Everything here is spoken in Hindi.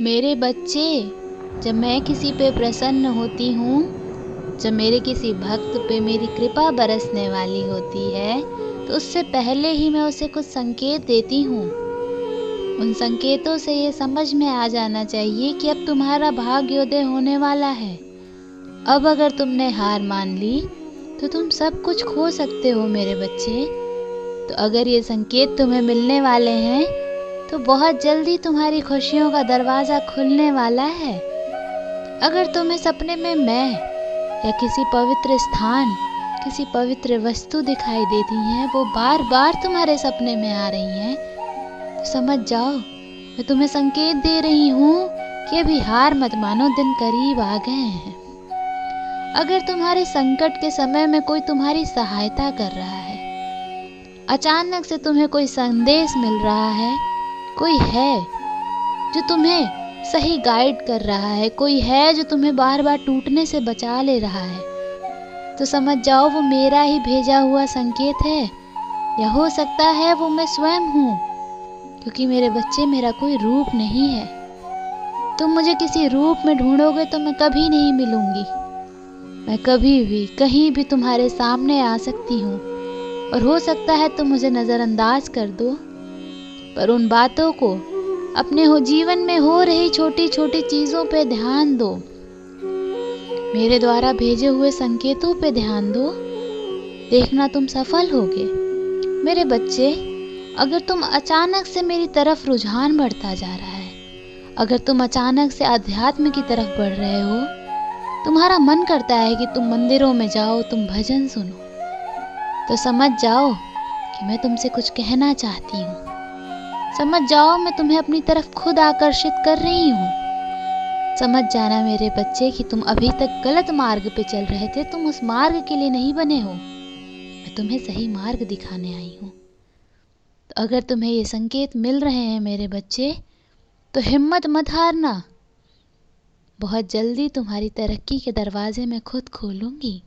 मेरे बच्चे, जब मैं किसी पे प्रसन्न होती हूँ, जब मेरे किसी भक्त पे मेरी कृपा बरसने वाली होती है, तो उससे पहले ही मैं उसे कुछ संकेत देती हूँ। उन संकेतों से ये समझ में आ जाना चाहिए कि अब तुम्हारा भाग्योदय होने वाला है। अब अगर तुमने हार मान ली तो तुम सब कुछ खो सकते हो मेरे बच्चे। तो अगर ये संकेत तुम्हें मिलने वाले हैं तो बहुत जल्दी तुम्हारी खुशियों का दरवाज़ा खुलने वाला है। अगर तुम्हें सपने में मैं या किसी पवित्र स्थान, किसी पवित्र वस्तु दिखाई देती हैं, वो बार बार तुम्हारे सपने में आ रही हैं, तो समझ जाओ मैं तुम्हें संकेत दे रही हूँ कि अभी हार मत मानो, दिन करीब आ गए हैं। अगर तुम्हारे संकट के समय में कोई तुम्हारी सहायता कर रहा है, अचानक से तुम्हें कोई संदेश मिल रहा है, कोई है जो तुम्हें सही गाइड कर रहा है, कोई है जो तुम्हें बार बार टूटने से बचा ले रहा है, तो समझ जाओ वो मेरा ही भेजा हुआ संकेत है, या हो सकता है वो मैं स्वयं हूँ। क्योंकि मेरे बच्चे, मेरा कोई रूप नहीं है। तुम मुझे किसी रूप में ढूंढोगे तो मैं कभी नहीं मिलूंगी। मैं कभी भी कहीं भी तुम्हारे सामने आ सकती हूँ, और हो सकता है तुम मुझे नज़रअंदाज कर दो, पर उन बातों को, अपने जीवन में हो रही छोटी छोटी चीज़ों पे ध्यान दो। मेरे द्वारा भेजे हुए संकेतों पे ध्यान दो, देखना तुम सफल होगे। मेरे बच्चे, अगर तुम अचानक से मेरी तरफ रुझान बढ़ता जा रहा है, अगर तुम अचानक से अध्यात्म की तरफ बढ़ रहे हो, तुम्हारा मन करता है कि तुम मंदिरों में जाओ, तुम भजन सुनो, तो समझ जाओ कि मैं तुमसे कुछ कहना चाहती हूँ। समझ जाओ मैं तुम्हें अपनी तरफ खुद आकर्षित कर रही हूँ। समझ जाना मेरे बच्चे कि तुम अभी तक गलत मार्ग पे चल रहे थे, तुम उस मार्ग के लिए नहीं बने हो। मैं तुम्हें सही मार्ग दिखाने आई हूँ। तो अगर तुम्हें ये संकेत मिल रहे हैं मेरे बच्चे, तो हिम्मत मत हारना। बहुत जल्दी तुम्हारी तरक्की के दरवाजे मैं खुद खोलूंगी।